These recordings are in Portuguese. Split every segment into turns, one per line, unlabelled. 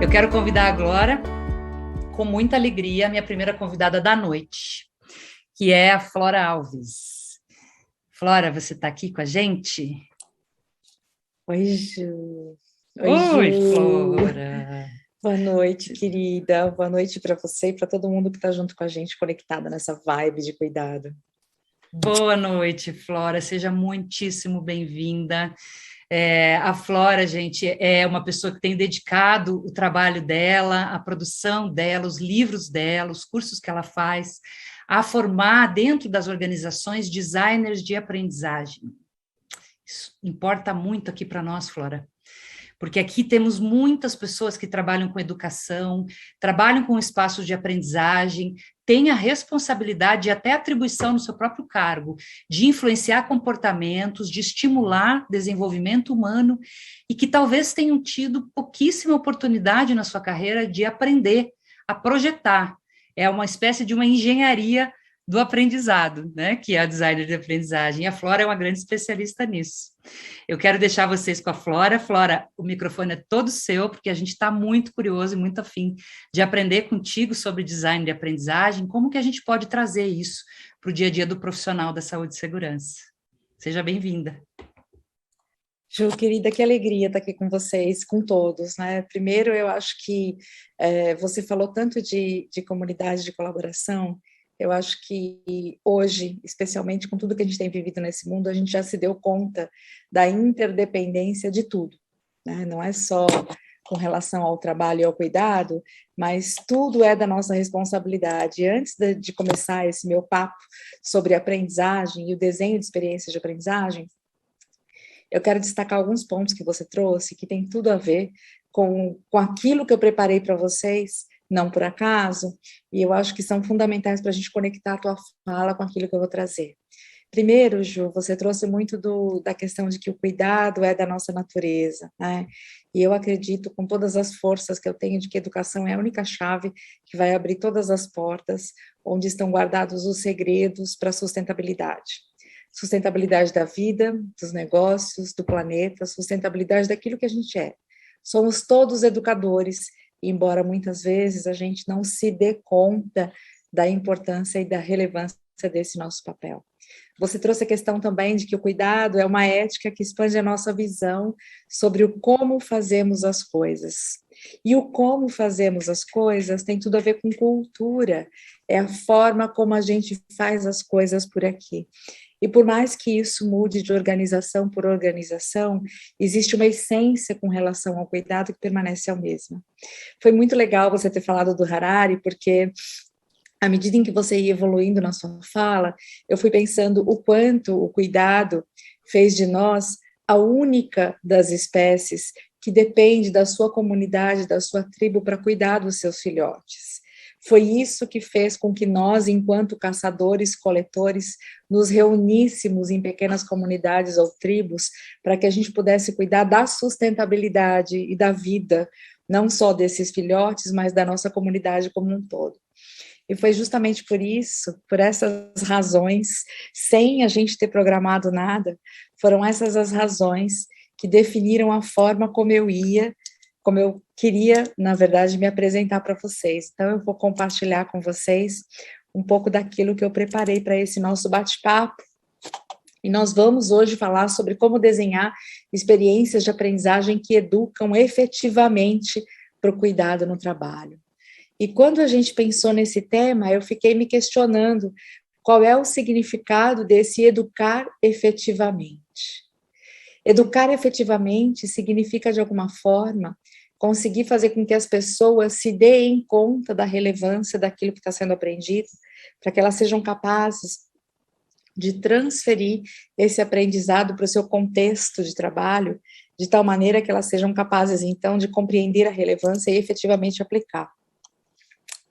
Eu quero convidar agora, com muita alegria, a minha primeira convidada da noite, que é a Flora Alves. Flora, você está aqui com a gente?
Oi, Ju.
Oi,
Ju.
Flora.
Boa noite, querida. Boa noite para você e para todo mundo que está junto com a gente, conectada nessa vibe de cuidado.
Boa noite, Flora. Seja muitíssimo bem-vinda. A Flora, gente, é uma pessoa que tem dedicado o trabalho dela, a produção dela, os livros dela, os cursos que ela faz, a formar dentro das organizações designers de aprendizagem. Isso importa muito aqui para nós, Flora, porque aqui temos muitas pessoas que trabalham com educação, trabalham com espaços de aprendizagem, têm a responsabilidade e até atribuição no seu próprio cargo de influenciar comportamentos, de estimular desenvolvimento humano e que talvez tenham tido pouquíssima oportunidade na sua carreira de aprender a projetar. É uma espécie de uma engenharia do aprendizado, né, que é a designer de aprendizagem. E a Flora é uma grande especialista nisso. Eu quero deixar vocês com a Flora. Flora, o microfone é todo seu, porque a gente está muito curioso e muito afim de aprender contigo sobre design de aprendizagem, como que a gente pode trazer isso para o dia a dia do profissional da saúde e segurança. Seja bem-vinda.
Ju, querida, que alegria estar aqui com vocês, com todos, né? Primeiro, eu acho que você falou tanto de comunidade de colaboração. Eu acho que hoje, especialmente com tudo que a gente tem vivido nesse mundo, a gente já se deu conta da interdependência de tudo, né? Não é só com relação ao trabalho e ao cuidado, mas tudo é da nossa responsabilidade. Antes de começar esse meu papo sobre aprendizagem e o desenho de experiências de aprendizagem, eu quero destacar alguns pontos que você trouxe, que tem tudo a ver com aquilo que eu preparei para vocês, não por acaso, e eu acho que são fundamentais para a gente conectar a tua fala com aquilo que eu vou trazer. Primeiro, Ju, você trouxe muito da questão de que o cuidado é da nossa natureza, né? E eu acredito com todas as forças que eu tenho de que a educação é a única chave que vai abrir todas as portas onde estão guardados os segredos para a sustentabilidade. Sustentabilidade da vida, dos negócios, do planeta, sustentabilidade daquilo que a gente é. Somos todos educadores, embora muitas vezes a gente não se dê conta da importância e da relevância desse nosso papel. Você trouxe a questão também de que o cuidado é uma ética que expande a nossa visão sobre o como fazemos as coisas. E o como fazemos as coisas tem tudo a ver com cultura, é a forma como a gente faz as coisas por aqui. E por mais que isso mude de organização por organização, existe uma essência com relação ao cuidado que permanece a mesma. Foi muito legal você ter falado do Harari, porque à medida em que você ia evoluindo na sua fala, eu fui pensando o quanto o cuidado fez de nós a única das espécies que depende da sua comunidade, da sua tribo para cuidar dos seus filhotes. Foi isso que fez com que nós, enquanto caçadores-coletores, nos reuníssemos em pequenas comunidades ou tribos para que a gente pudesse cuidar da sustentabilidade e da vida, não só desses filhotes, mas da nossa comunidade como um todo. E foi justamente por isso, por essas razões, sem a gente ter programado nada, foram essas as razões que definiram a forma como eu queria, na verdade, me apresentar para vocês. Então, eu vou compartilhar com vocês um pouco daquilo que eu preparei para esse nosso bate-papo. E nós vamos hoje falar sobre como desenhar experiências de aprendizagem que educam efetivamente para o cuidado no trabalho. E quando a gente pensou nesse tema, eu fiquei me questionando qual é o significado desse educar efetivamente. Educar efetivamente significa, de alguma forma, conseguir fazer com que as pessoas se deem conta da relevância daquilo que está sendo aprendido, para que elas sejam capazes de transferir esse aprendizado para o seu contexto de trabalho, de tal maneira que elas sejam capazes, então, de compreender a relevância e efetivamente aplicar.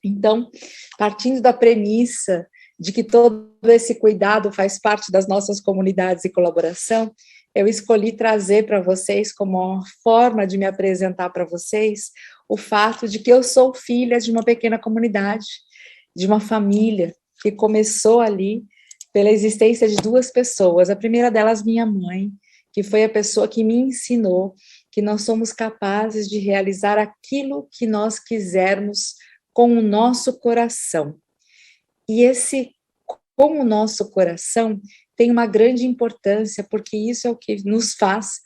Então, partindo da premissa de que todo esse cuidado faz parte das nossas comunidades e colaboração, eu escolhi trazer para vocês, como uma forma de me apresentar para vocês, o fato de que eu sou filha de uma pequena comunidade, de uma família que começou ali pela existência de duas pessoas. A primeira delas, minha mãe, que foi a pessoa que me ensinou que nós somos capazes de realizar aquilo que nós quisermos com o nosso coração. E esse com o nosso coração tem uma grande importância, porque isso é o que nos faz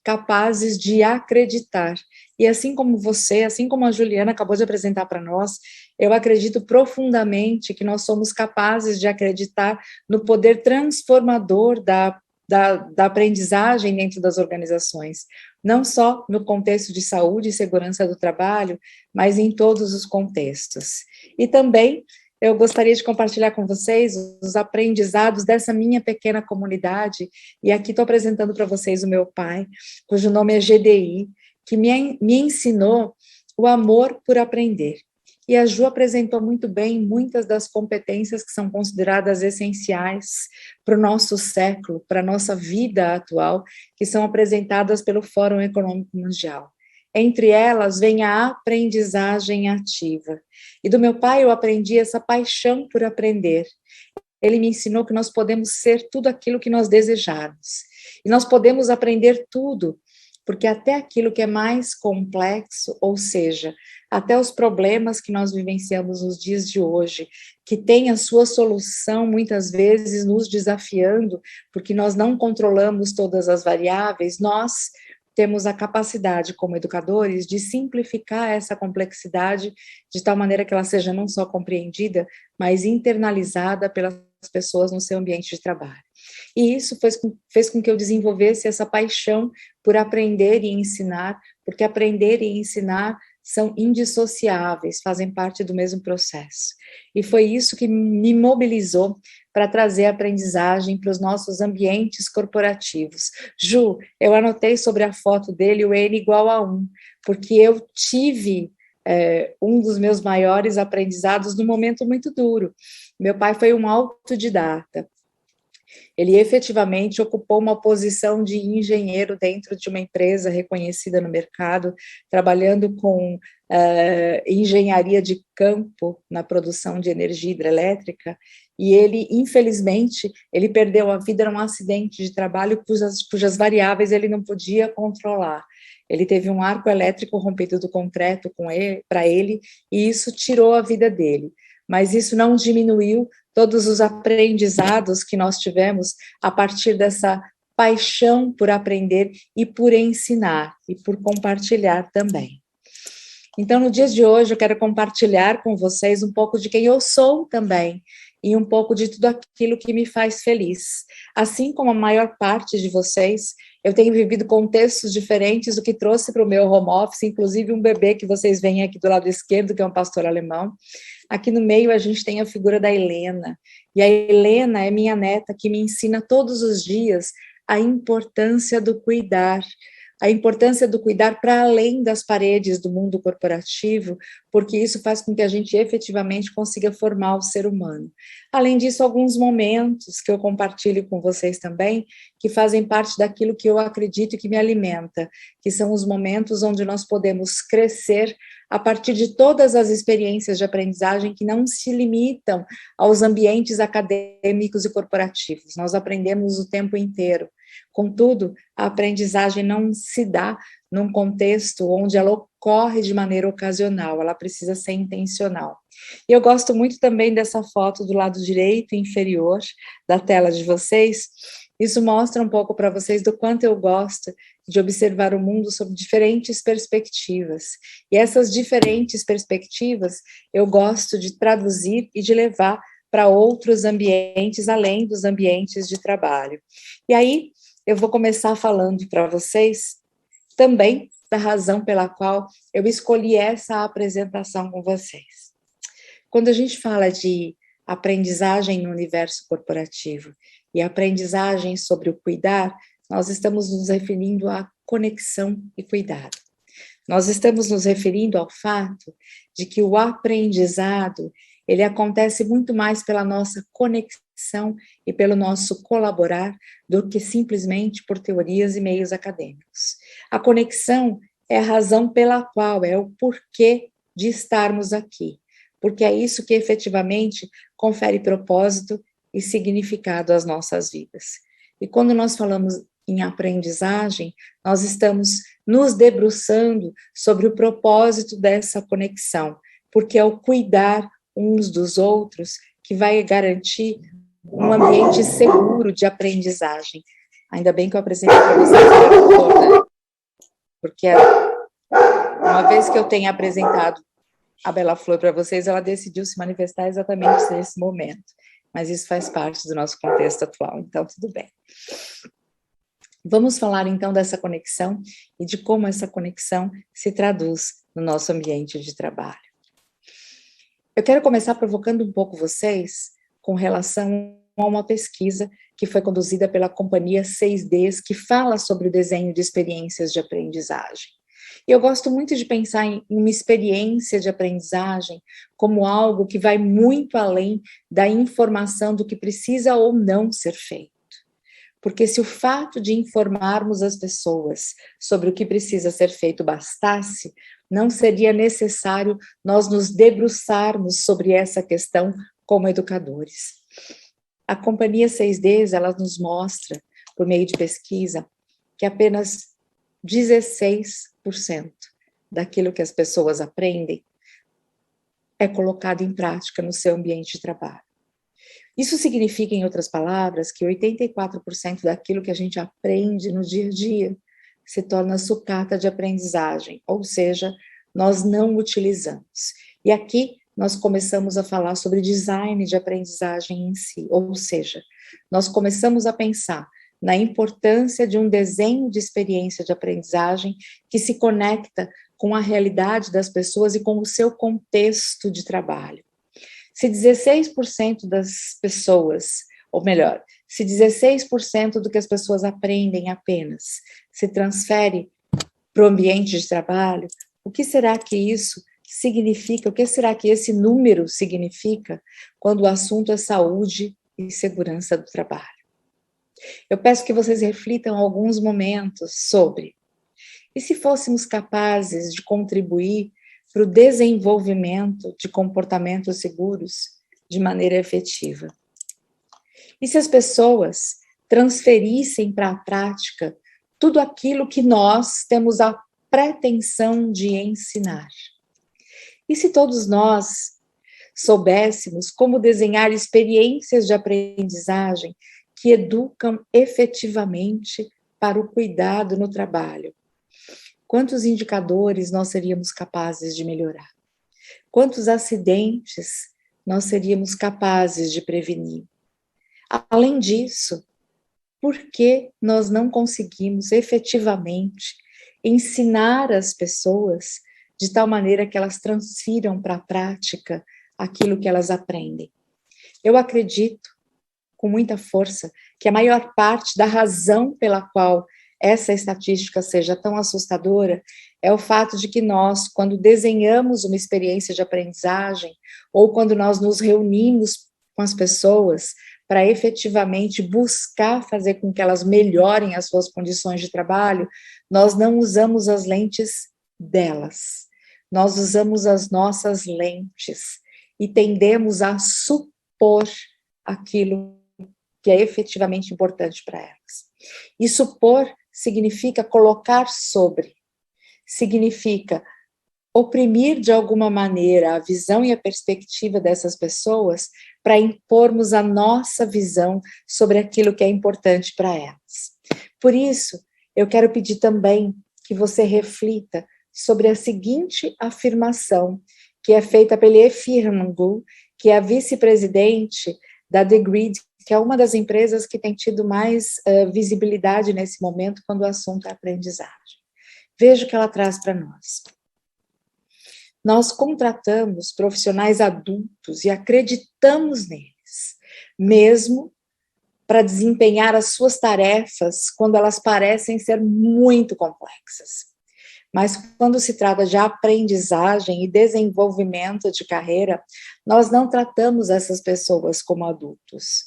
capazes de acreditar. E assim como você, assim como a Juliana acabou de apresentar para nós, eu acredito profundamente que nós somos capazes de acreditar no poder transformador da aprendizagem dentro das organizações, não só no contexto de saúde e segurança do trabalho, mas em todos os contextos. E também eu gostaria de compartilhar com vocês os aprendizados dessa minha pequena comunidade, e aqui estou apresentando para vocês o meu pai, cujo nome é GDI, que me ensinou o amor por aprender. E a Ju apresentou muito bem muitas das competências que são consideradas essenciais para o nosso século, para a nossa vida atual, que são apresentadas pelo Fórum Econômico Mundial. Entre elas vem a aprendizagem ativa. E do meu pai eu aprendi essa paixão por aprender. Ele me ensinou que nós podemos ser tudo aquilo que nós desejarmos. E nós podemos aprender tudo, porque até aquilo que é mais complexo, ou seja, até os problemas que nós vivenciamos nos dias de hoje, que tem a sua solução muitas vezes nos desafiando, porque nós não controlamos todas as variáveis, nós temos a capacidade, como educadores, de simplificar essa complexidade de tal maneira que ela seja não só compreendida, mas internalizada pelas pessoas no seu ambiente de trabalho. E isso fez com que eu desenvolvesse essa paixão por aprender e ensinar, porque aprender e ensinar são indissociáveis, fazem parte do mesmo processo. E foi isso que me mobilizou para trazer a aprendizagem para os nossos ambientes corporativos. Ju, eu anotei sobre a foto dele o N igual a 1, porque eu tive um dos meus maiores aprendizados num momento muito duro. Meu pai foi um autodidata. Ele efetivamente ocupou uma posição de engenheiro dentro de uma empresa reconhecida no mercado, trabalhando com engenharia de campo na produção de energia hidrelétrica, e ele, infelizmente, ele perdeu a vida num acidente de trabalho cujas variáveis ele não podia controlar. Ele teve um arco elétrico rompido do concreto para ele, e isso tirou a vida dele. Mas isso não diminuiu todos os aprendizados que nós tivemos a partir dessa paixão por aprender e por ensinar, e por compartilhar também. Então, no dia de hoje, eu quero compartilhar com vocês um pouco de quem eu sou também, e um pouco de tudo aquilo que me faz feliz. Assim como a maior parte de vocês, eu tenho vivido contextos diferentes, o que trouxe para o meu home office, inclusive um bebê que vocês veem aqui do lado esquerdo, que é um pastor alemão. Aqui no meio a gente tem a figura da Helena, e a Helena é minha neta que me ensina todos os dias a importância do cuidar para além das paredes do mundo corporativo, porque isso faz com que a gente efetivamente consiga formar o ser humano. Além disso, alguns momentos que eu compartilho com vocês também, que fazem parte daquilo que eu acredito e que me alimenta, que são os momentos onde nós podemos crescer a partir de todas as experiências de aprendizagem que não se limitam aos ambientes acadêmicos e corporativos. Nós aprendemos o tempo inteiro. Contudo, a aprendizagem não se dá num contexto onde ela ocorre de maneira ocasional, ela precisa ser intencional. E eu gosto muito também dessa foto do lado direito inferior da tela de vocês. Isso mostra um pouco para vocês do quanto eu gosto de observar o mundo sob diferentes perspectivas. E essas diferentes perspectivas eu gosto de traduzir e de levar para outros ambientes, além dos ambientes de trabalho. E aí, eu vou começar falando para vocês também da razão pela qual eu escolhi essa apresentação com vocês. Quando a gente fala de aprendizagem no universo corporativo e aprendizagem sobre o cuidar, nós estamos nos referindo à conexão e cuidado. Nós estamos nos referindo ao fato de que o aprendizado, ele acontece muito mais pela nossa conexão e pelo nosso colaborar do que simplesmente por teorias e meios acadêmicos. A conexão é a razão pela qual, é o porquê de estarmos aqui, porque é isso que efetivamente confere propósito e significado às nossas vidas. E quando nós falamos em aprendizagem, nós estamos nos debruçando sobre o propósito dessa conexão, porque é o cuidar uns dos outros que vai garantir um ambiente seguro de aprendizagem. Ainda bem que eu apresentei para vocês toda, porque uma vez que eu tenha apresentado a Bela Flor para vocês, ela decidiu se manifestar exatamente nesse momento, mas isso faz parte do nosso contexto atual, então tudo bem. Vamos falar então dessa conexão e de como essa conexão se traduz no nosso ambiente de trabalho. Eu quero começar provocando um pouco vocês com relação a uma pesquisa que foi conduzida pela companhia 6Ds, que fala sobre o desenho de experiências de aprendizagem. E eu gosto muito de pensar em uma experiência de aprendizagem como algo que vai muito além da informação do que precisa ou não ser feito. Porque se o fato de informarmos as pessoas sobre o que precisa ser feito bastasse, não seria necessário nós nos debruçarmos sobre essa questão como educadores. A companhia 6Ds, ela nos mostra, por meio de pesquisa, que apenas 16% daquilo que as pessoas aprendem é colocado em prática no seu ambiente de trabalho. Isso significa, em outras palavras, que 84% daquilo que a gente aprende no dia a dia se torna sucata de aprendizagem, ou seja, nós não utilizamos. E aqui nós começamos a falar sobre design de aprendizagem em si, ou seja, nós começamos a pensar na importância de um desenho de experiência de aprendizagem que se conecta com a realidade das pessoas e com o seu contexto de trabalho. Se 16% das pessoas, ou melhor, se 16% do que as pessoas aprendem apenas se transfere para o ambiente de trabalho, o que será que isso significa? O que será que esse número significa quando o assunto é saúde e segurança do trabalho? Eu peço que vocês reflitam alguns momentos sobre, e se fôssemos capazes de contribuir para o desenvolvimento de comportamentos seguros de maneira efetiva? E se as pessoas transferissem para a prática tudo aquilo que nós temos a pretensão de ensinar? E se todos nós soubéssemos como desenhar experiências de aprendizagem que educam efetivamente para o cuidado no trabalho? Quantos indicadores nós seríamos capazes de melhorar? Quantos acidentes nós seríamos capazes de prevenir? Além disso, por que nós não conseguimos efetivamente ensinar as pessoas de tal maneira que elas transfiram para a prática aquilo que elas aprendem? Eu acredito, com muita força, que a maior parte da razão pela qual essa estatística seja tão assustadora é o fato de que nós, quando desenhamos uma experiência de aprendizagem, ou quando nós nos reunimos com as pessoas para efetivamente buscar fazer com que elas melhorem as suas condições de trabalho, nós não usamos as lentes delas, nós usamos as nossas lentes e tendemos a supor aquilo que é efetivamente importante para elas. E supor significa colocar sobre, significa oprimir de alguma maneira a visão e a perspectiva dessas pessoas para impormos a nossa visão sobre aquilo que é importante para elas. Por isso, eu quero pedir também que você reflita sobre a seguinte afirmação, que é feita pela Efirmangu, que é a vice-presidente da The Grid, que é uma das empresas que tem tido mais visibilidade nesse momento quando o assunto é aprendizagem. Veja o que ela traz para nós. Nós contratamos profissionais adultos e acreditamos neles, mesmo para desempenhar as suas tarefas quando elas parecem ser muito complexas. Mas quando se trata de aprendizagem e desenvolvimento de carreira, nós não tratamos essas pessoas como adultos.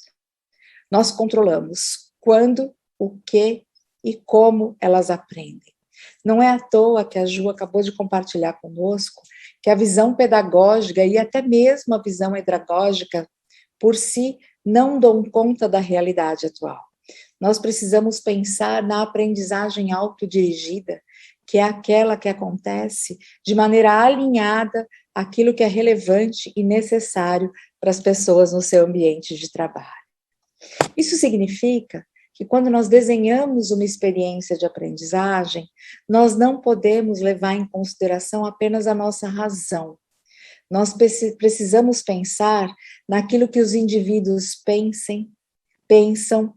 Nós controlamos quando, o que e como elas aprendem. Não é à toa que a Ju acabou de compartilhar conosco que a visão pedagógica e até mesmo a visão edagógica por si não dão conta da realidade atual. Nós precisamos pensar na aprendizagem autodirigida, que é aquela que acontece de maneira alinhada àquilo que é relevante e necessário para as pessoas no seu ambiente de trabalho. Isso significa que quando nós desenhamos uma experiência de aprendizagem, nós não podemos levar em consideração apenas a nossa razão. Nós precisamos pensar naquilo que os indivíduos pensam,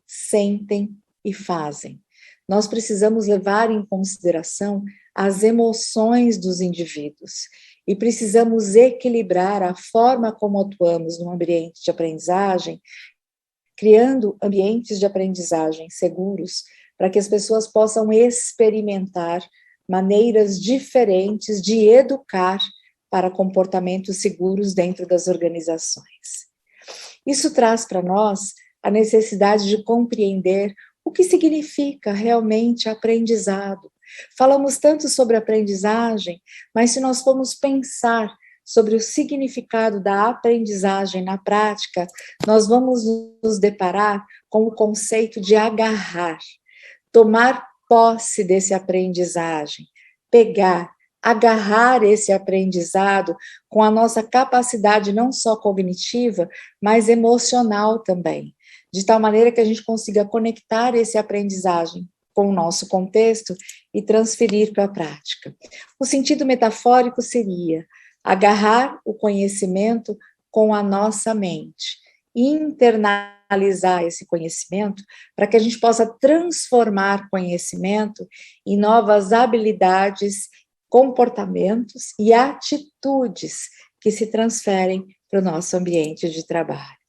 sentem e fazem. Nós precisamos levar em consideração as emoções dos indivíduos e precisamos equilibrar a forma como atuamos no ambiente de aprendizagem, criando ambientes de aprendizagem seguros para que as pessoas possam experimentar maneiras diferentes de educar para comportamentos seguros dentro das organizações. Isso traz para nós a necessidade de compreender o que significa realmente aprendizado. Falamos tanto sobre aprendizagem, mas se nós formos pensar sobre o significado da aprendizagem na prática, nós vamos nos deparar com o conceito de agarrar, tomar posse desse aprendizagem, agarrar esse aprendizado com a nossa capacidade não só cognitiva, mas emocional também, de tal maneira que a gente consiga conectar esse aprendizagem com o nosso contexto e transferir para a prática. O sentido metafórico seria agarrar o conhecimento com a nossa mente, internalizar esse conhecimento para que a gente possa transformar conhecimento em novas habilidades, comportamentos e atitudes que se transferem para o nosso ambiente de trabalho.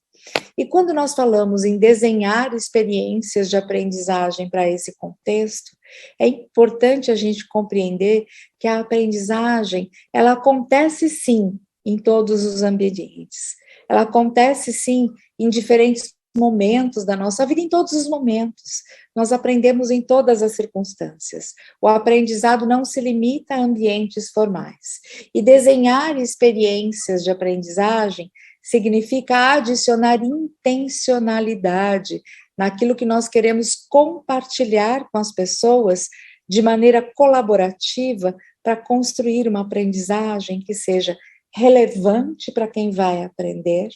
E quando nós falamos em desenhar experiências de aprendizagem para esse contexto, é importante a gente compreender que a aprendizagem, ela acontece sim em todos os ambientes. Ela acontece sim em diferentes momentos da nossa vida, em todos os momentos. Nós aprendemos em todas as circunstâncias. O aprendizado não se limita a ambientes formais. E desenhar experiências de aprendizagem significa adicionar intencionalidade naquilo que nós queremos compartilhar com as pessoas de maneira colaborativa para construir uma aprendizagem que seja relevante para quem vai aprender,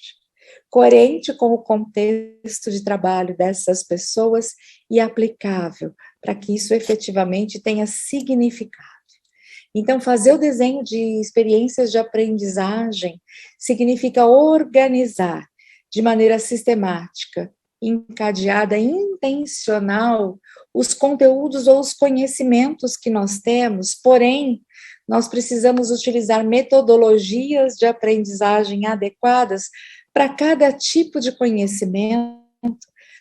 coerente com o contexto de trabalho dessas pessoas e aplicável para que isso efetivamente tenha significado. Então, fazer o desenho de experiências de aprendizagem significa organizar de maneira sistemática, encadeada, intencional, os conteúdos ou os conhecimentos que nós temos, porém, nós precisamos utilizar metodologias de aprendizagem adequadas para cada tipo de conhecimento,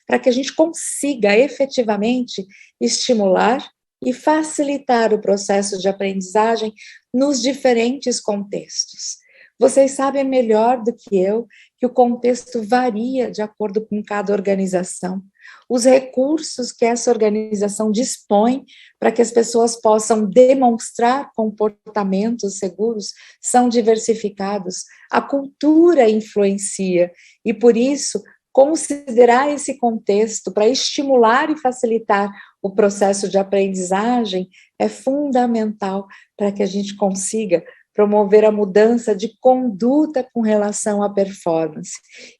para que a gente consiga efetivamente estimular e facilitar o processo de aprendizagem nos diferentes contextos. Vocês sabem melhor do que eu que o contexto varia de acordo com cada organização. Os recursos que essa organização dispõe para que as pessoas possam demonstrar comportamentos seguros são diversificados. A cultura influencia e, por isso, considerar esse contexto para estimular e facilitar o processo de aprendizagem é fundamental para que a gente consiga promover a mudança de conduta com relação à performance.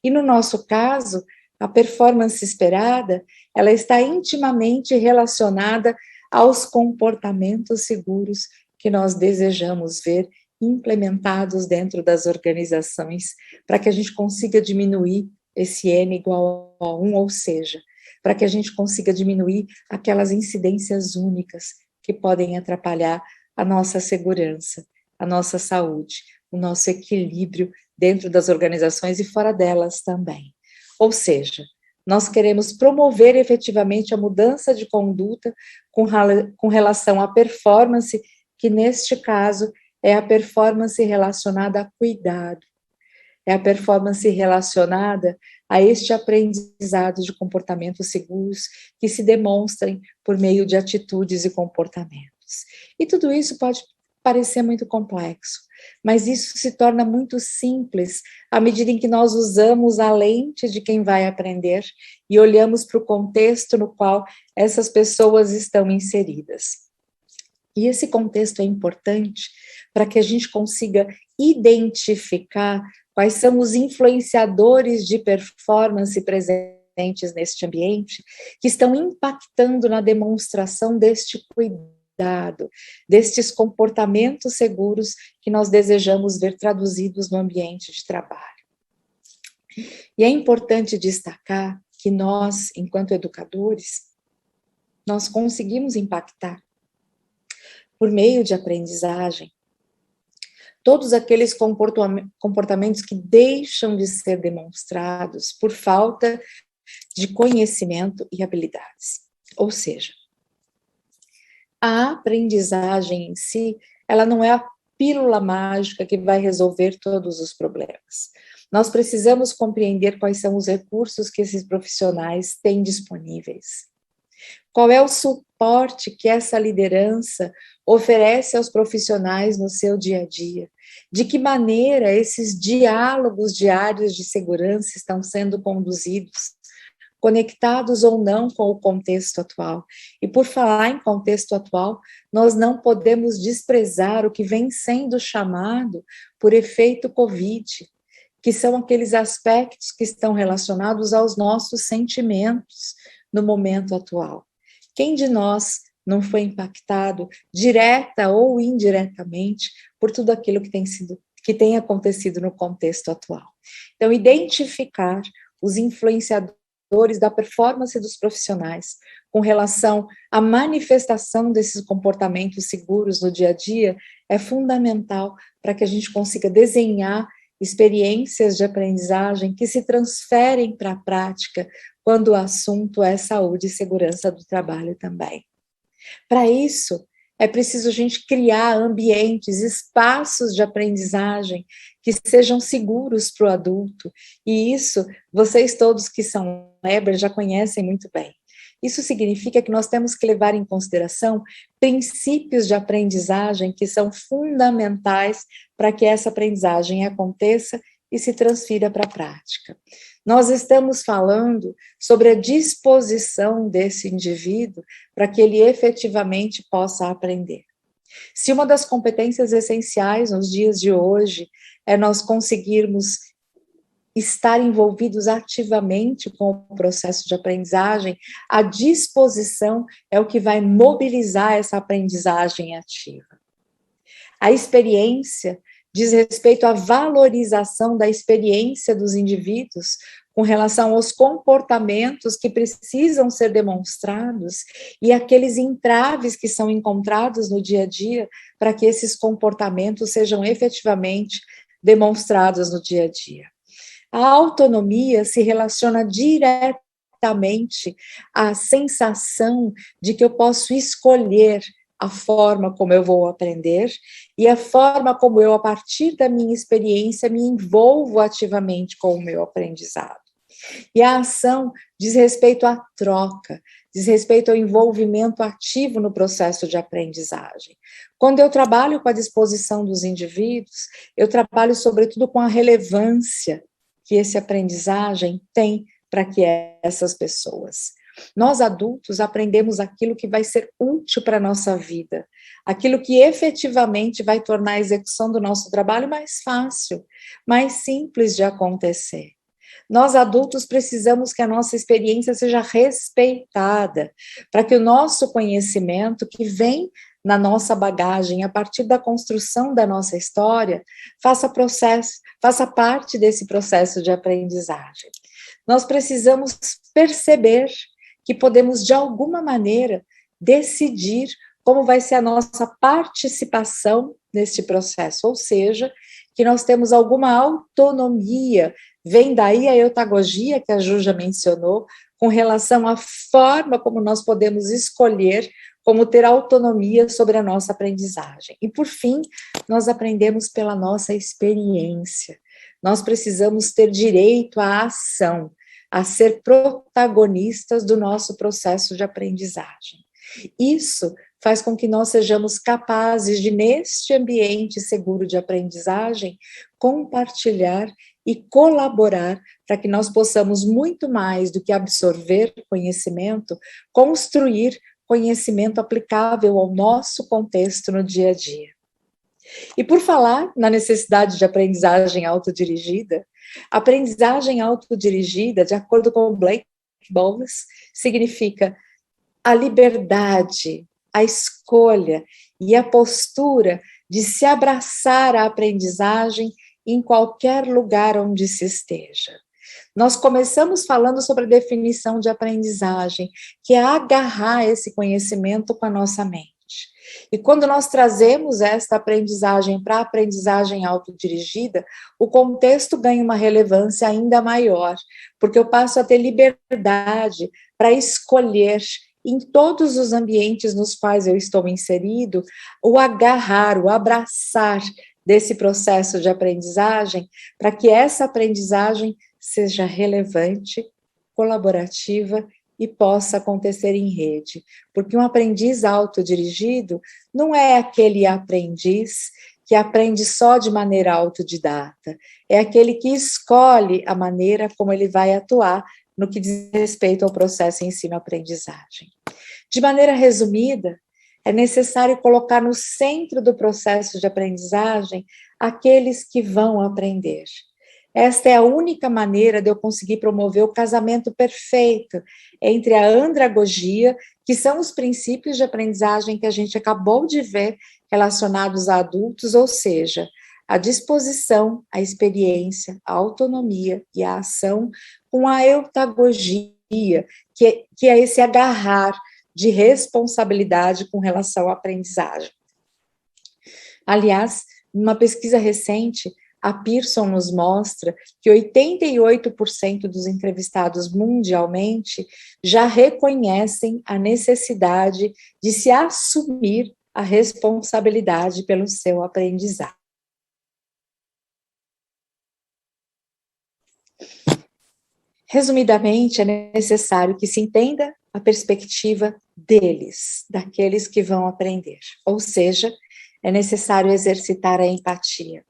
E no nosso caso, a performance esperada, ela está intimamente relacionada aos comportamentos seguros que nós desejamos ver implementados dentro das organizações, para que a gente consiga diminuir esse N igual a 1, ou seja, para que a gente consiga diminuir aquelas incidências únicas que podem atrapalhar a nossa segurança, a nossa saúde, o nosso equilíbrio dentro das organizações e fora delas também. Ou seja, nós queremos promover efetivamente a mudança de conduta com relação à performance, que neste caso é a performance relacionada a cuidado, é a performance relacionada a este aprendizado de comportamentos seguros que se demonstrem por meio de atitudes e comportamentos. E tudo isso pode parecer muito complexo, mas isso se torna muito simples à medida em que nós usamos a lente de quem vai aprender e olhamos para o contexto no qual essas pessoas estão inseridas. E esse contexto é importante para que a gente consiga identificar quais são os influenciadores de performance presentes neste ambiente que estão impactando na demonstração deste cuidado, destes comportamentos seguros que nós desejamos ver traduzidos no ambiente de trabalho. E é importante destacar que nós, enquanto educadores, nós conseguimos impactar por meio de aprendizagem todos aqueles comportamentos que deixam de ser demonstrados por falta de conhecimento e habilidades. Ou seja, a aprendizagem em si, ela não é a pílula mágica que vai resolver todos os problemas. Nós precisamos compreender quais são os recursos que esses profissionais têm disponíveis. Qual é o suporte que essa liderança oferece aos profissionais no seu dia a dia? De que maneira esses diálogos diários de segurança estão sendo conduzidos, conectados ou não com o contexto atual? E por falar em contexto atual, nós não podemos desprezar o que vem sendo chamado por efeito Covid, que são aqueles aspectos que estão relacionados aos nossos sentimentos no momento atual. Quem de nós não foi impactado, direta ou indiretamente, por tudo aquilo que tem acontecido no contexto atual? Então, identificar os influenciadores da performance dos profissionais com relação à manifestação desses comportamentos seguros no dia a dia é fundamental para que a gente consiga desenhar experiências de aprendizagem que se transferem para a prática quando o assunto é saúde e segurança do trabalho também. Para isso, é preciso a gente criar ambientes, espaços de aprendizagem que sejam seguros para o adulto, e isso vocês todos que são Weber já conhecem muito bem. Isso significa que nós temos que levar em consideração princípios de aprendizagem que são fundamentais para que essa aprendizagem aconteça e se transfira para a prática. Nós estamos falando sobre a disposição desse indivíduo para que ele efetivamente possa aprender. Se uma das competências essenciais nos dias de hoje é nós conseguirmos estar envolvidos ativamente com o processo de aprendizagem, a disposição é o que vai mobilizar essa aprendizagem ativa. A experiência diz respeito à valorização da experiência dos indivíduos com relação aos comportamentos que precisam ser demonstrados e aqueles entraves que são encontrados no dia a dia para que esses comportamentos sejam efetivamente demonstrados no dia a dia. A autonomia se relaciona diretamente à sensação de que eu posso escolher a forma como eu vou aprender e a forma como eu, a partir da minha experiência, me envolvo ativamente com o meu aprendizado. E a ação diz respeito à troca, diz respeito ao envolvimento ativo no processo de aprendizagem. Quando eu trabalho com a disposição dos indivíduos, eu trabalho sobretudo com a relevância que esse aprendizagem tem para que essas pessoas. Nós adultos aprendemos aquilo que vai ser útil para a nossa vida, aquilo que efetivamente vai tornar a execução do nosso trabalho mais fácil, mais simples de acontecer. Nós adultos precisamos que a nossa experiência seja respeitada, para que o nosso conhecimento que vem na nossa bagagem, a partir da construção da nossa história, faça parte desse processo de aprendizagem. Nós precisamos perceber que podemos, de alguma maneira, decidir como vai ser a nossa participação neste processo, ou seja, que nós temos alguma autonomia, vem daí a eutagogia que a Ju já mencionou, com relação à forma como nós podemos escolher como ter autonomia sobre a nossa aprendizagem. E, por fim, nós aprendemos pela nossa experiência. Nós precisamos ter direito à ação, a ser protagonistas do nosso processo de aprendizagem. Isso faz com que nós sejamos capazes de, neste ambiente seguro de aprendizagem, compartilhar e colaborar para que nós possamos, muito mais do que absorver conhecimento, construir conhecimento aplicável ao nosso contexto no dia a dia. E por falar na necessidade de aprendizagem autodirigida, de acordo com Blake Bowles, significa a liberdade, a escolha e a postura de se abraçar à aprendizagem em qualquer lugar onde se esteja. Nós começamos falando sobre a definição de aprendizagem, que é agarrar esse conhecimento com a nossa mente. E quando nós trazemos esta aprendizagem para a aprendizagem autodirigida, o contexto ganha uma relevância ainda maior, porque eu passo a ter liberdade para escolher em todos os ambientes nos quais eu estou inserido, o agarrar, o abraçar desse processo de aprendizagem, para que essa aprendizagem seja relevante, colaborativa e possa acontecer em rede. Porque um aprendiz autodirigido não é aquele aprendiz que aprende só de maneira autodidata, é aquele que escolhe a maneira como ele vai atuar no que diz respeito ao processo ensino-aprendizagem. De maneira resumida, é necessário colocar no centro do processo de aprendizagem aqueles que vão aprender. Esta é a única maneira de eu conseguir promover o casamento perfeito entre a andragogia, que são os princípios de aprendizagem que a gente acabou de ver relacionados a adultos, ou seja, a disposição, a experiência, a autonomia e a ação, com a eutagogia, que é esse agarrar de responsabilidade com relação à aprendizagem. Aliás, numa pesquisa recente, a Pearson nos mostra que 88% dos entrevistados mundialmente já reconhecem a necessidade de se assumir a responsabilidade pelo seu aprendizado. Resumidamente, é necessário que se entenda a perspectiva deles, daqueles que vão aprender. Ou seja, é necessário exercitar a empatia.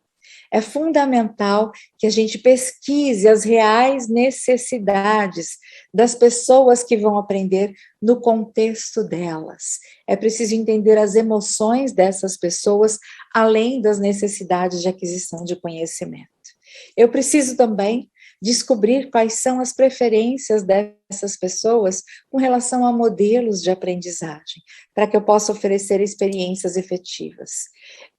É fundamental que a gente pesquise as reais necessidades das pessoas que vão aprender no contexto delas. É preciso entender as emoções dessas pessoas, além das necessidades de aquisição de conhecimento. Eu preciso também descobrir quais são as preferências dessas pessoas com relação a modelos de aprendizagem, para que eu possa oferecer experiências efetivas.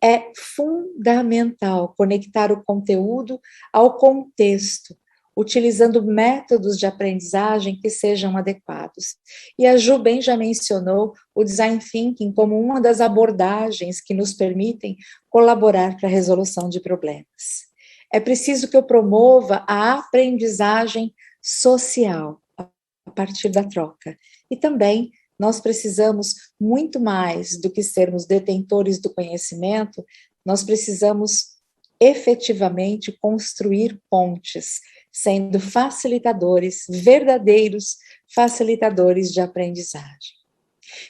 É fundamental conectar o conteúdo ao contexto, utilizando métodos de aprendizagem que sejam adequados. E a Ju bem já mencionou o Design Thinking como uma das abordagens que nos permitem colaborar para a resolução de problemas. É preciso que eu promova a aprendizagem social a partir da troca. E também nós precisamos, muito mais do que sermos detentores do conhecimento, nós precisamos efetivamente construir pontes, sendo facilitadores, verdadeiros facilitadores de aprendizagem.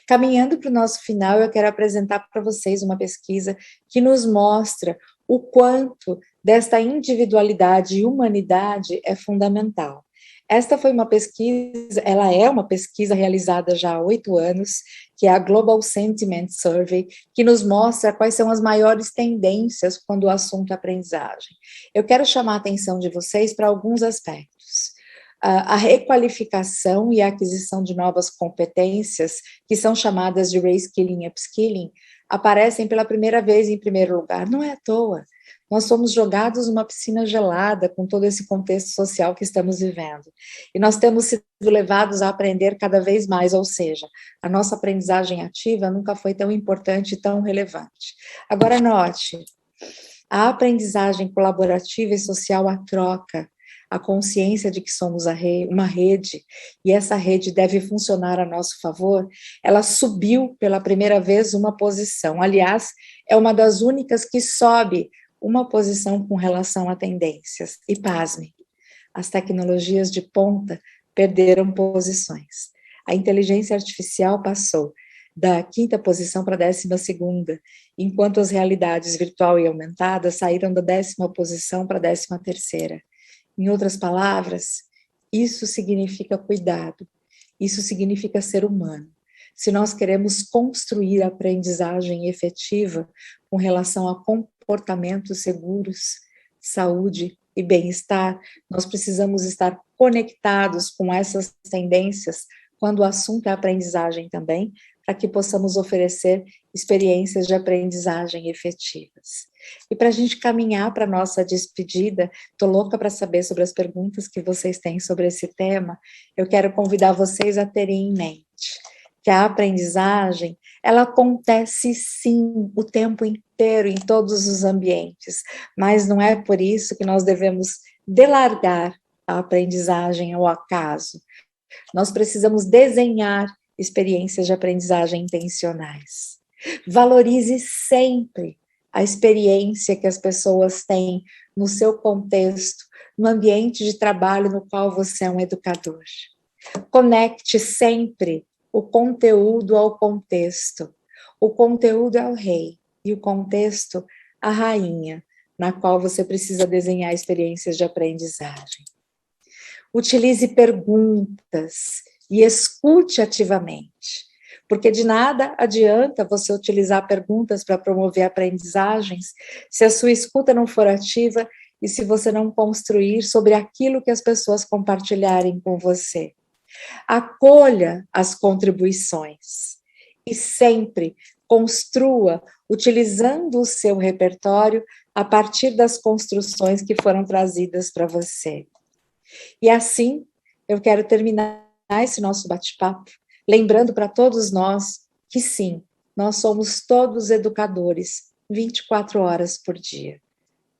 Caminhando para o nosso final, eu quero apresentar para vocês uma pesquisa que nos mostra o quanto desta individualidade e humanidade é fundamental. Esta foi uma pesquisa, ela é uma pesquisa realizada já há 8 anos, que é a Global Sentiment Survey, que nos mostra quais são as maiores tendências quando o assunto é aprendizagem. Eu quero chamar a atenção de vocês para alguns aspectos. A requalificação e a aquisição de novas competências, que são chamadas de reskilling e upskilling, aparecem pela primeira vez em primeiro lugar. Não é à toa. Nós somos jogados numa piscina gelada com todo esse contexto social que estamos vivendo. E nós temos sido levados a aprender cada vez mais, ou seja, a nossa aprendizagem ativa nunca foi tão importante e tão relevante. Agora, note, a aprendizagem colaborativa e social, a troca, a consciência de que somos uma rede, e essa rede deve funcionar a nosso favor, ela subiu pela primeira vez uma posição. Aliás, é uma das únicas que sobe uma posição com relação a tendências. E pasme, as tecnologias de ponta perderam posições. A inteligência artificial passou da 5ª posição para a 12ª, enquanto as realidades virtual e aumentada saíram da 10ª posição para a 13ª. Em outras palavras, isso significa cuidado, isso significa ser humano. Se nós queremos construir a aprendizagem efetiva com relação a comportamentos seguros, saúde e bem-estar, nós precisamos estar conectados com essas tendências quando o assunto é aprendizagem também, para que possamos oferecer experiências de aprendizagem efetivas. E para a gente caminhar para a nossa despedida, estou louca para saber sobre as perguntas que vocês têm sobre esse tema, eu quero convidar vocês a terem em mente que a aprendizagem, ela acontece sim o tempo inteiro, em todos os ambientes, mas não é por isso que nós devemos delargar a aprendizagem ao acaso. Nós precisamos desenhar experiências de aprendizagem intencionais. Valorize sempre a experiência que as pessoas têm no seu contexto, no ambiente de trabalho no qual você é um educador. Conecte sempre o conteúdo ao contexto. O conteúdo é o rei e o contexto a rainha, na qual você precisa desenhar experiências de aprendizagem. Utilize perguntas e escute ativamente, porque de nada adianta você utilizar perguntas para promover aprendizagens se a sua escuta não for ativa e se você não construir sobre aquilo que as pessoas compartilharem com você. Acolha as contribuições e sempre construa utilizando o seu repertório a partir das construções que foram trazidas para você. E assim, eu quero terminar esse nosso bate-papo, lembrando para todos nós que sim, nós somos todos educadores, 24 horas por dia.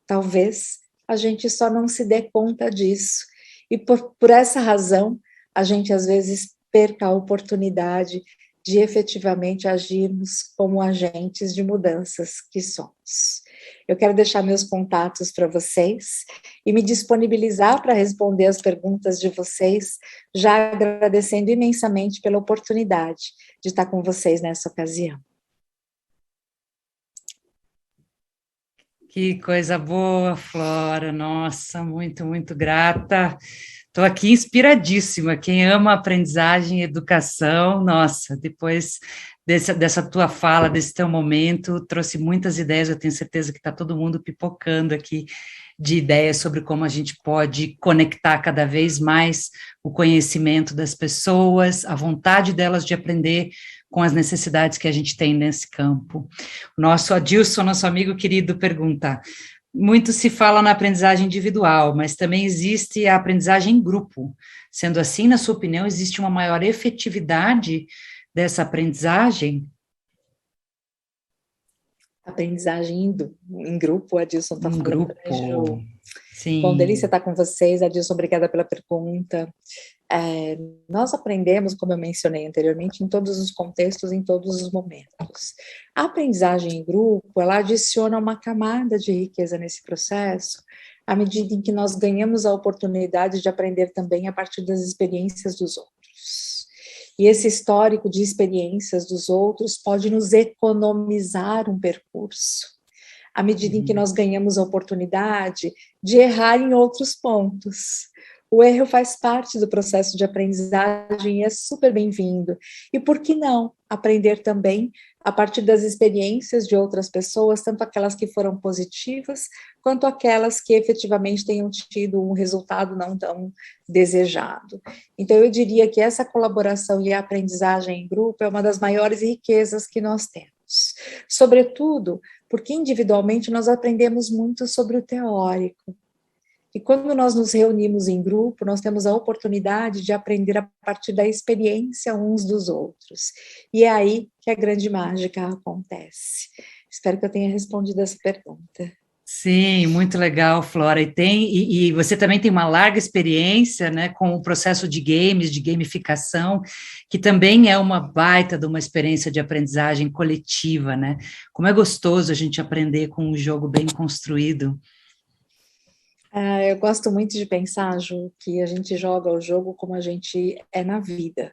Talvez a gente só não se dê conta disso. E por essa razão, a gente às vezes perca a oportunidade de efetivamente agirmos como agentes de mudanças que somos. Eu quero deixar meus contatos para vocês e me disponibilizar para responder as perguntas de vocês, já agradecendo imensamente pela oportunidade de estar com vocês nessa ocasião.
Que coisa boa, Flora, nossa, muito, muito grata. Estou aqui inspiradíssima. Quem ama aprendizagem e educação, nossa, depois dessa tua fala, desse teu momento, trouxe muitas ideias. Eu tenho certeza que está todo mundo pipocando aqui de ideias sobre como a gente pode conectar cada vez mais o conhecimento das pessoas, a vontade delas de aprender com as necessidades que a gente tem nesse campo. O nosso Adilson, nosso amigo querido, pergunta: muito se fala na aprendizagem individual, mas também existe a aprendizagem em grupo. Sendo assim, na sua opinião, existe uma maior efetividade dessa aprendizagem?
Aprendizagem em grupo, o Adilson está falando.
Grupo, sim.
Bom, delícia estar com vocês, Adilson, obrigada pela pergunta. Nós aprendemos, como eu mencionei anteriormente, em todos os contextos, em todos os momentos. A aprendizagem em grupo, ela adiciona uma camada de riqueza nesse processo, à medida em que nós ganhamos a oportunidade de aprender também a partir das experiências dos outros. E esse histórico de experiências dos outros pode nos economizar um percurso, à medida em que nós ganhamos a oportunidade de errar em outros pontos. O erro faz parte do processo de aprendizagem e é super bem-vindo. E por que não aprender também a partir das experiências de outras pessoas, tanto aquelas que foram positivas, quanto aquelas que efetivamente tenham tido um resultado não tão desejado. Então, eu diria que essa colaboração e a aprendizagem em grupo é uma das maiores riquezas que nós temos. Sobretudo, porque individualmente nós aprendemos muito sobre o teórico. E quando nós nos reunimos em grupo, nós temos a oportunidade de aprender a partir da experiência uns dos outros. E é aí que a grande mágica acontece. Espero que eu tenha respondido essa pergunta.
Sim, muito legal, Flora. E você também tem uma larga experiência, né, com o processo de games, de gamificação, que também é uma baita de uma experiência de aprendizagem coletiva, né? Como é gostoso a gente aprender com um jogo bem construído.
Eu gosto muito de pensar, Ju, que a gente joga o jogo como a gente é na vida.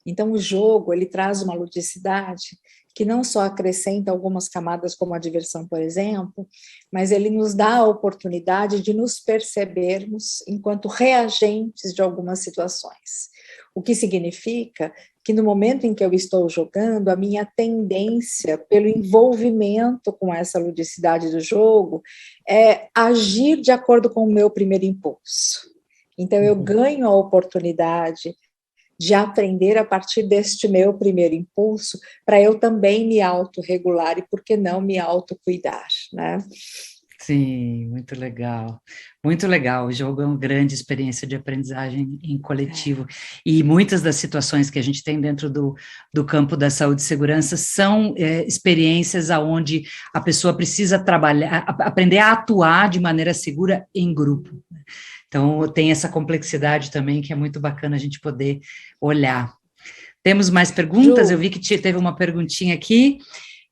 Então, o jogo, ele traz uma ludicidade que não só acrescenta algumas camadas, como a diversão, por exemplo, mas ele nos dá a oportunidade de nos percebermos enquanto reagentes de algumas situações. O que significa que no momento em que eu estou jogando, a minha tendência pelo envolvimento com essa ludicidade do jogo é agir de acordo com o meu primeiro impulso. Então, eu ganho a oportunidade de aprender a partir deste meu primeiro impulso, para eu também me autorregular e, por que não, me autocuidar, né?
Sim, muito legal. Muito legal. O jogo é uma grande experiência de aprendizagem em coletivo. E muitas das situações que a gente tem dentro do campo da saúde e segurança são experiências onde a pessoa precisa trabalhar, aprender a atuar de maneira segura em grupo. Então, tem essa complexidade também que é muito bacana a gente poder olhar. Temos mais perguntas? Eu vi que teve uma perguntinha aqui.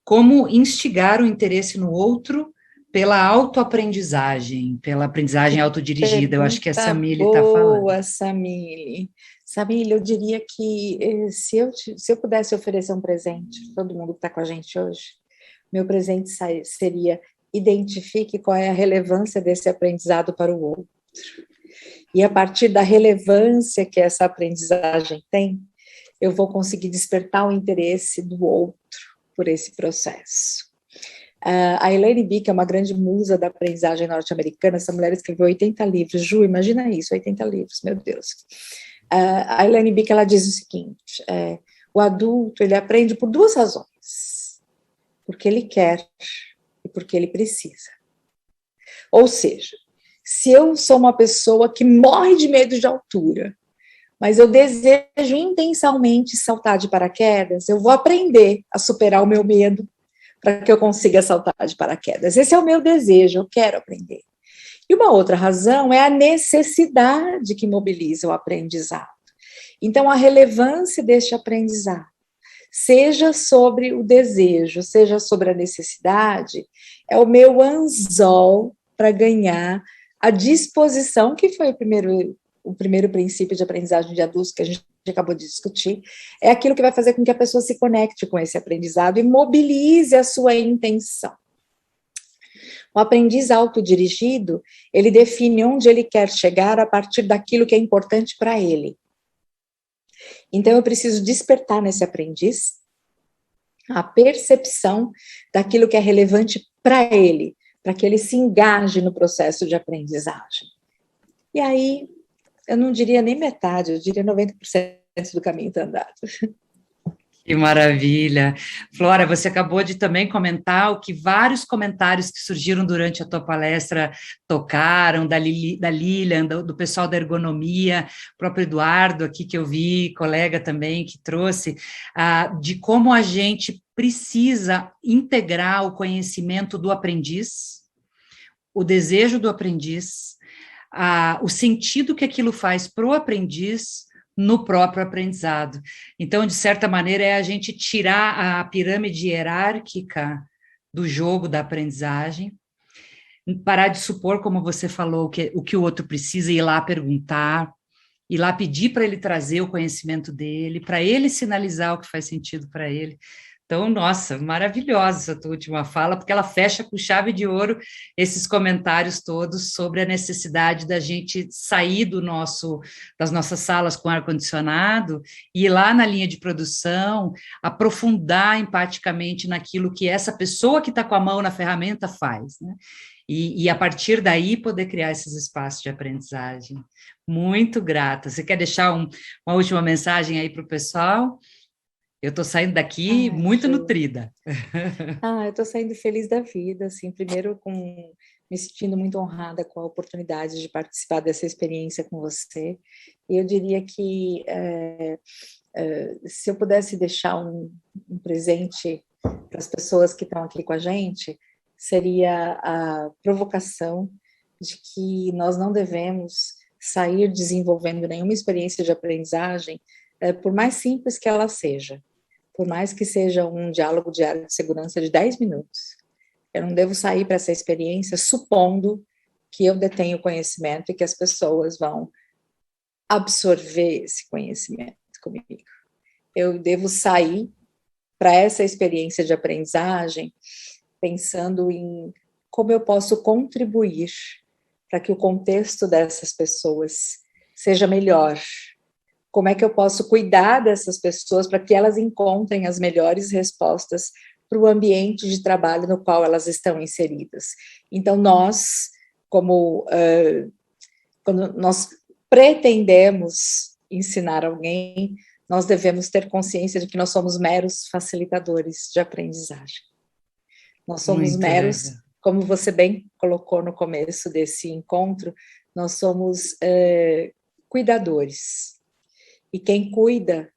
Como instigar o interesse no outro pela autoaprendizagem, pela aprendizagem autodirigida? Eu acho que a Samile está falando.
Boa, Samile. Samile, eu diria que se eu pudesse oferecer um presente para todo mundo que está com a gente hoje, meu presente seria: identifique qual é a relevância desse aprendizado para o outro. E a partir da relevância que essa aprendizagem tem, eu vou conseguir despertar o interesse do outro por esse processo. A Elaine Bick é uma grande musa da aprendizagem norte-americana. Essa mulher escreveu 80 livros. Ju, imagina isso, 80 livros, meu Deus. A Elaine Bick, ela diz o seguinte: o adulto, ele aprende por duas razões. Porque ele quer e porque ele precisa. Ou seja, se eu sou uma pessoa que morre de medo de altura, mas eu desejo intensamente saltar de paraquedas, eu vou aprender a superar o meu medo para que eu consiga saltar de paraquedas. Esse é o meu desejo, eu quero aprender. E uma outra razão é a necessidade que mobiliza o aprendizado. Então, a relevância deste aprendizado, seja sobre o desejo, seja sobre a necessidade, é o meu anzol para ganhar a disposição, que foi o primeiro princípio de aprendizagem de adultos que a gente acabou de discutir, é aquilo que vai fazer com que a pessoa se conecte com esse aprendizado e mobilize a sua intenção. O aprendiz autodirigido, ele define onde ele quer chegar a partir daquilo que é importante para ele. Então, eu preciso despertar nesse aprendiz a percepção daquilo que é relevante para ele, para que ele se engaje no processo de aprendizagem. E aí, eu não diria nem metade, eu diria 90% do caminho está andado.
Que maravilha. Flora, você acabou de também comentar o que vários comentários que surgiram durante a tua palestra tocaram, da Lilian, do pessoal da ergonomia, próprio Eduardo aqui que eu vi, colega também que trouxe, de como a gente precisa integrar o conhecimento do aprendiz, o desejo do aprendiz, o sentido que aquilo faz para o aprendiz no próprio aprendizado. Então, de certa maneira, é a gente tirar a pirâmide hierárquica do jogo da aprendizagem, parar de supor, como você falou, o que o outro precisa, ir lá perguntar, ir lá pedir para ele trazer o conhecimento dele, para ele sinalizar o que faz sentido para ele. Então, nossa, maravilhosa essa tua última fala, porque ela fecha com chave de ouro esses comentários todos sobre a necessidade da gente sair das nossas salas com ar-condicionado e ir lá na linha de produção, aprofundar empaticamente naquilo que essa pessoa que está com a mão na ferramenta faz, né? E a partir daí poder criar esses espaços de aprendizagem. Muito grata. Você quer deixar uma última mensagem aí para o pessoal? Eu estou saindo daqui muito nutrida.
Eu estou saindo feliz da vida, assim, primeiro me sentindo muito honrada com a oportunidade de participar dessa experiência com você. E eu diria que se eu pudesse deixar um presente para as pessoas que estão aqui com a gente, seria a provocação de que nós não devemos sair desenvolvendo nenhuma experiência de aprendizagem, por mais simples que ela seja. Por mais que seja um diálogo diário de segurança de 10 minutos, eu não devo sair para essa experiência supondo que eu detenho conhecimento e que as pessoas vão absorver esse conhecimento comigo. eu devo sair para essa experiência de aprendizagem pensando em como eu posso contribuir para que o contexto dessas pessoas seja melhor. Como é que eu posso cuidar dessas pessoas para que elas encontrem as melhores respostas para o ambiente de trabalho no qual elas estão inseridas. Então, nós, quando nós pretendemos ensinar alguém, nós devemos ter consciência de que nós somos meros facilitadores de aprendizagem. Nós somos
Muito
meros,
legal.
como você bem colocou no começo desse encontro, nós somos cuidadores. E quem cuida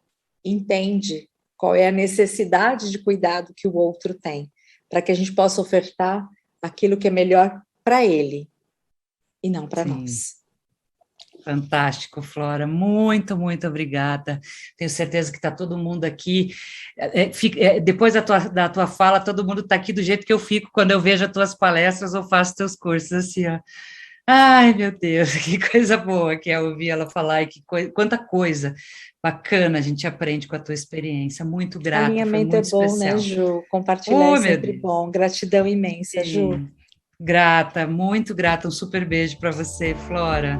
entende qual é a necessidade de cuidado que o outro tem, para que a gente possa ofertar aquilo que é melhor para ele e não para nós.
Fantástico, Flora. Muito, muito obrigada. Tenho certeza que está todo mundo aqui. Depois da tua fala, todo mundo está aqui do jeito que eu fico quando eu vejo as tuas palestras ou faço teus cursos, assim, ó. Ai, meu Deus, que coisa boa que é ouvir ela falar e quanta coisa bacana a gente aprende com a tua experiência. Muito grata, foi
Alinhamento é
muito
bom, né,
especial.
Ju? Compartilhar é
Oh, meu
sempre
Deus.
bom. Gratidão imensa, Ju.
Sim. Grata, muito grata. Um super beijo para você, Flora.